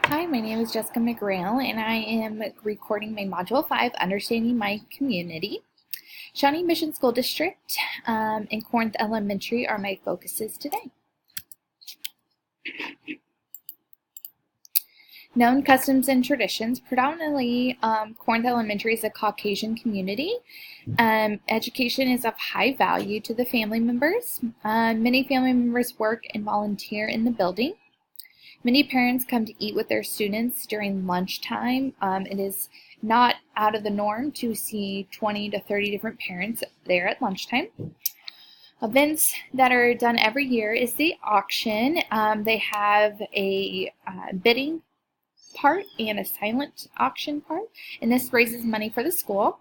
Hi, my name is Jessica McGrail, and I am recording my Module 5, Understanding My Community. Shawnee Mission School District and Corinth Elementary are my focuses today. Known customs and traditions. Predominantly, Corinth Elementary is a Caucasian community. Education is of high value to the family members. Many family members work and volunteer in the building. Many parents come to eat with their students during lunchtime. It is not out of the norm to see 20 to 30 different parents there at lunchtime. Events that are done every year is the auction. They have a bidding part and a silent auction part, and this raises money for the school.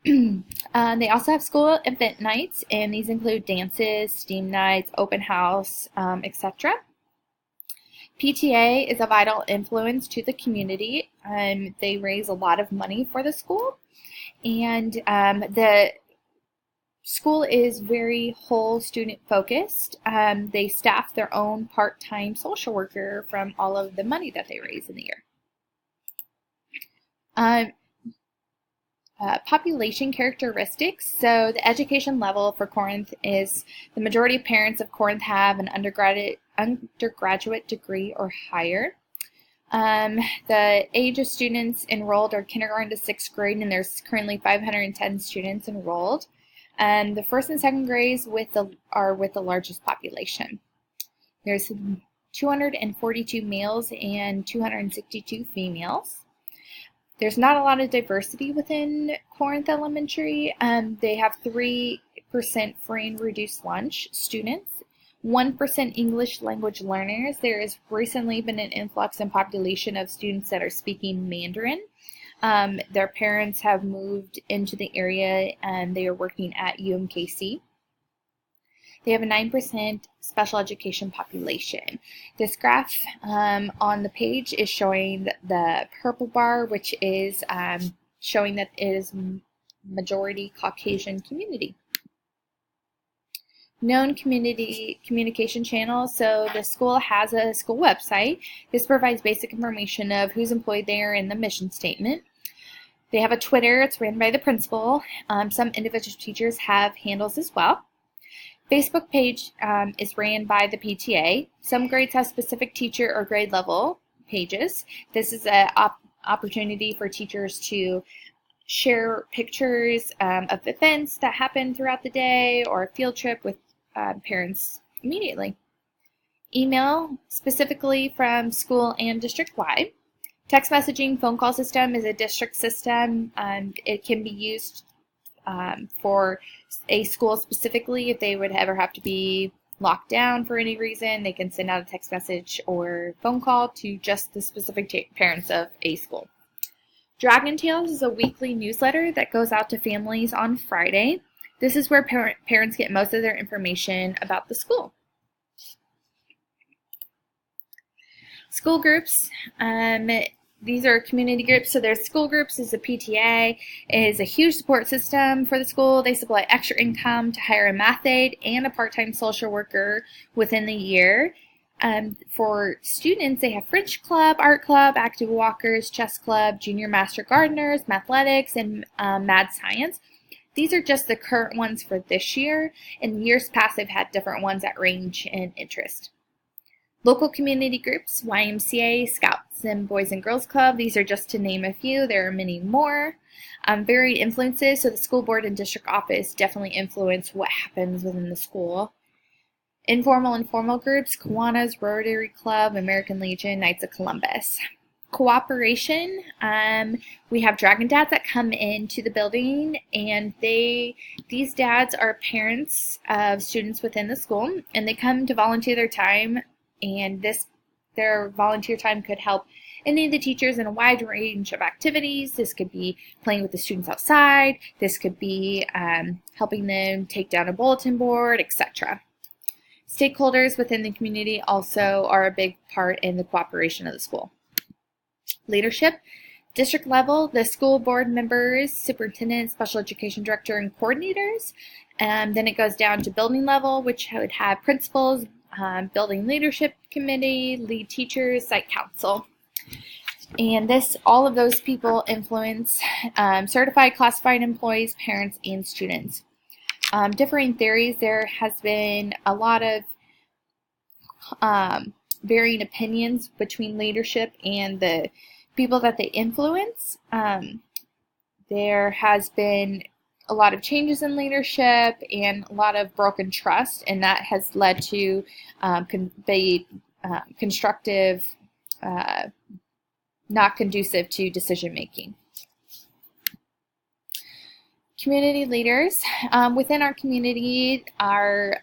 They also have school event nights, and these include dances, STEAM nights, open house, etc. PTA is a vital influence to the community. They raise a lot of money for the school, and the school is very whole student focused. They staff their own part-time social worker from all of the money that they raise in the year. Population characteristics. So the education level for Corinth is the majority of parents of Corinth have an undergraduate degree or higher. The age of students enrolled are kindergarten to 6th grade, and there's currently 510 students enrolled. The first and second grades are with the largest population. There's 242 males and 262 females. There's not a lot of diversity within Corinth Elementary. They have 3% free and reduced lunch students, 1% English language learners. There has recently been an influx in population of students that are speaking Mandarin. Their parents have moved into the area and they are working at UMKC. They have a 9% special education population. This graph on the page is showing the purple bar, which is showing that it is majority Caucasian community. Known community communication channels. So the school has a school website. This provides basic information of who's employed there and the mission statement. They have a Twitter. It's ran by the principal. Some individual teachers have handles as well. Facebook page is ran by the PTA. Some grades have specific teacher or grade level pages. This is an opportunity for teachers to share pictures of events that happen throughout the day or a field trip with parents immediately. Email, specifically from school and district-wide. Text messaging phone call system is a district system. It can be used for a school specifically. If they would ever have to be locked down for any reason, they can send out a text message or phone call to just the specific parents of a school. Dragon Tales is a weekly newsletter that goes out to families on Friday. This is where parents get most of their information about the school. School groups. These are community groups. So there's school groups is a PTA. It is a huge support system for the school. They supply extra income to hire a math aide and a part-time social worker within the year. For students, they have French club, art club, active walkers, chess club, junior master gardeners, mathletics, and mad science. These are just the current ones for this year. In years past, they've had different ones that range in interest. Local community groups, YMCA, Scouts, and Boys and Girls Club. These are just to name a few. There are many more. Varied influences, so the school board and district office definitely influence what happens within the school. Informal and formal groups, Kiwanis, Rotary Club, American Legion, Knights of Columbus. Cooperation, we have Dragon Dads that come into the building, and these dads are parents of students within the school, and they come to volunteer their time, and their volunteer time could help any of the teachers in a wide range of activities. This could be playing with the students outside, this could be helping them take down a bulletin board, etc. Stakeholders within the community also are a big part in the cooperation of the school. Leadership. District level, the school board members, superintendent, special education director, and coordinators. Then it goes down to building level, which would have principals, building leadership committee, lead teachers, site council. And all of those people influence certified classified employees, parents, and students. Differing theories, there has been a lot of varying opinions between leadership and the people that they influence. There has been a lot of changes in leadership and a lot of broken trust, and that has led to constructive, not conducive to decision making. Community leaders. Within our community, our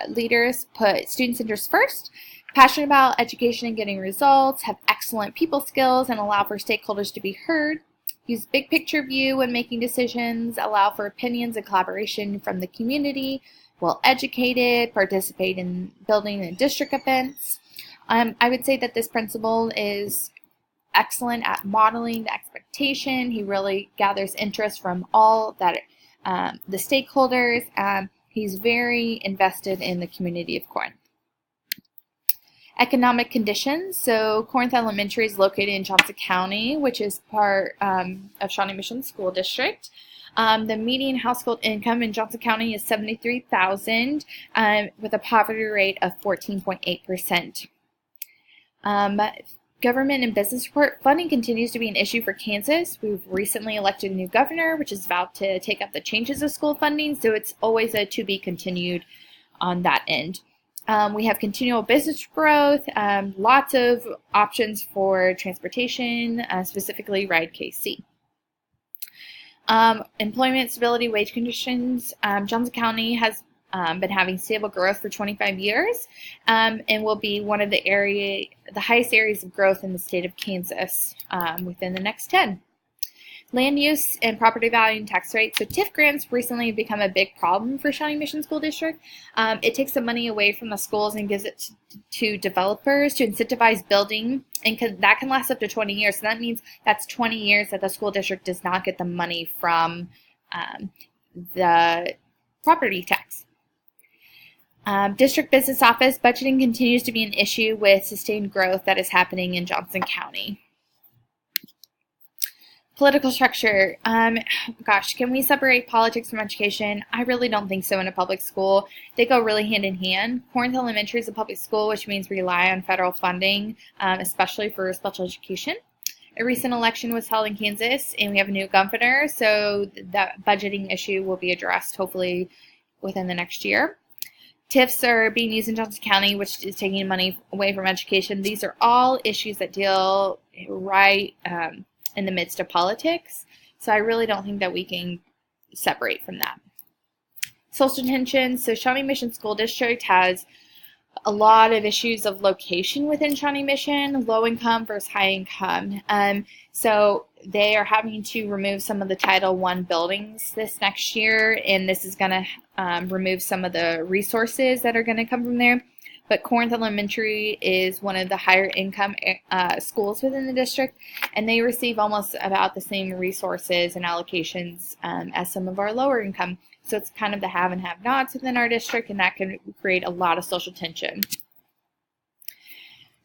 leaders put students' interests first, passionate about education and getting results, have excellent people skills, and allow for stakeholders to be heard. Use big picture view when making decisions, allow for opinions and collaboration from the community, well educated, participate in building and district events. I would say that this principal is excellent at modeling the expectation. He really gathers interest from all that the stakeholders. He's very invested in the community of Corinth. Economic conditions. So Corinth Elementary is located in Johnson County, which is part of Shawnee Mission School District. The median household income in Johnson County is $73,000 with a poverty rate of 14.8%. Government and business support funding continues to be an issue for Kansas. We've recently elected a new governor, which is about to take up the changes of school funding, so it's always a to be continued on that end. We have continual business growth, lots of options for transportation, specifically Ride KC. Employment stability, wage conditions. Johnson County has been having stable growth for 25 years and will be one of the highest areas of growth in the state of Kansas within the next 10. Land use and property value and tax rates. So TIF grants recently have become a big problem for Shawnee Mission School District. It takes the money away from the schools and gives it to developers to incentivize building, and that can last up to 20 years. So that means that's 20 years that the school district does not get the money from the property tax. District Business Office budgeting continues to be an issue with sustained growth that is happening in Johnson County. Political structure. Gosh, can we separate politics from education? I really don't think so in a public school. They go really hand in hand. Corinth Elementary is a public school, which means we rely on federal funding, especially for special education. A recent election was held in Kansas, and we have a new governor, so that budgeting issue will be addressed hopefully within the next year. TIFs are being used in Johnson County, which is taking money away from education. These are all issues that deal right in the midst of politics, so I really don't think that we can separate from that. Social tension. So Shawnee Mission School District has a lot of issues of location within Shawnee Mission, low income versus high income. So they are having to remove some of the Title I buildings this next year, and this is going to remove some of the resources that are going to come from there. But Corinth Elementary is one of the higher income schools within the district, and they receive almost about the same resources and allocations as some of our lower income. So it's kind of the have and have nots within our district, and that can create a lot of social tension.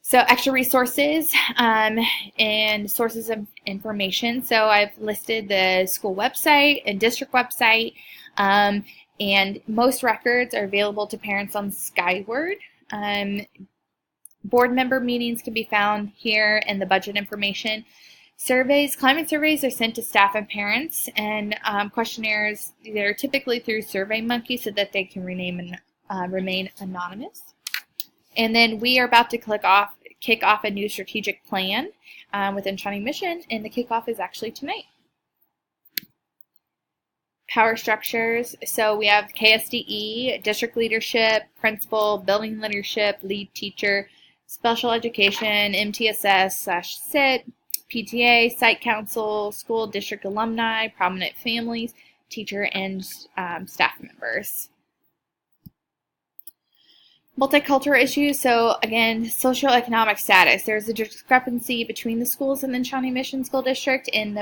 So extra resources and sources of information. So I've listed the school website and district website, and most records are available to parents on Skyward. Board member meetings can be found here, and the budget information. Surveys, climate surveys are sent to staff and parents, and questionnaires, they're typically through SurveyMonkey so that they can remain anonymous. And then we are about to kick off a new strategic plan within Shawnee Mission, and the kickoff is actually tonight. Power structures. So we have KSDE, district leadership, principal, building leadership, lead teacher, special education, MTSS/SIT, PTA, site council, school district alumni, prominent families, teacher, and staff members. Multicultural issues. So again, socioeconomic status. There's a discrepancy between the schools in the Shawnee Mission School District, and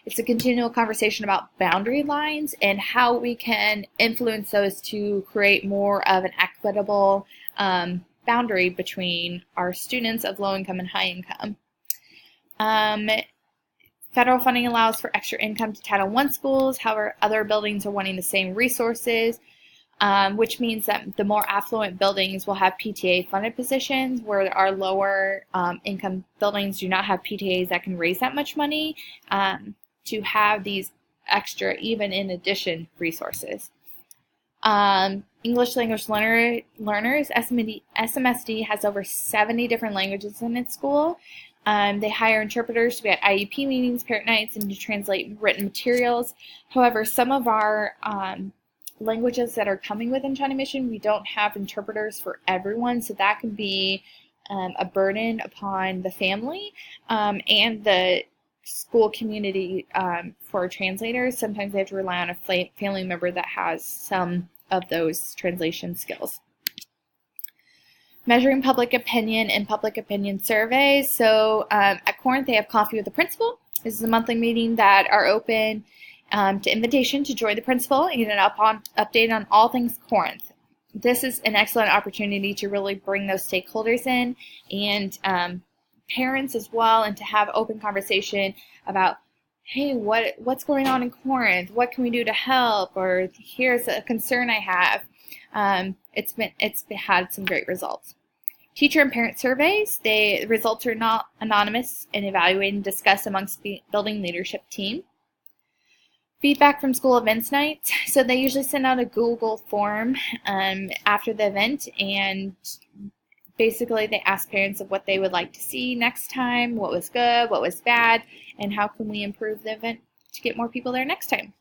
it's a continual conversation about boundary lines and how we can influence those to create more of an equitable boundary between our students of low income and high income. Federal funding allows for extra income to Title I schools. However, other buildings are wanting the same resources, which means that the more affluent buildings will have PTA-funded positions, where our lower income buildings do not have PTAs that can raise that much money to have these extra, even in addition, resources. English language learners, SMSD has over 70 different languages in its school. They hire interpreters to be at IEP meetings, parent nights, and to translate written materials. However, some of our languages that are coming within China Mission, we don't have interpreters for everyone, so that can be a burden upon the family and the school community for translators. Sometimes they have to rely on a family member that has some of those translation skills. Measuring public opinion and public opinion surveys. So at Corinth, they have Coffee with the Principal. This is a monthly meeting that are open to invitation to join the principal and get an update on all things Corinth. This is an excellent opportunity to really bring those stakeholders in and parents as well, and to have open conversation about, hey, what's going on in Corinth? What can we do to help? Or here's a concern I have. It's had some great results. Teacher and parent surveys. The results are not anonymous and evaluated and discussed amongst the building leadership team. Feedback from school events nights. So they usually send out a Google form after the event, and basically they ask parents of what they would like to see next time, what was good, what was bad, and how can we improve the event to get more people there next time.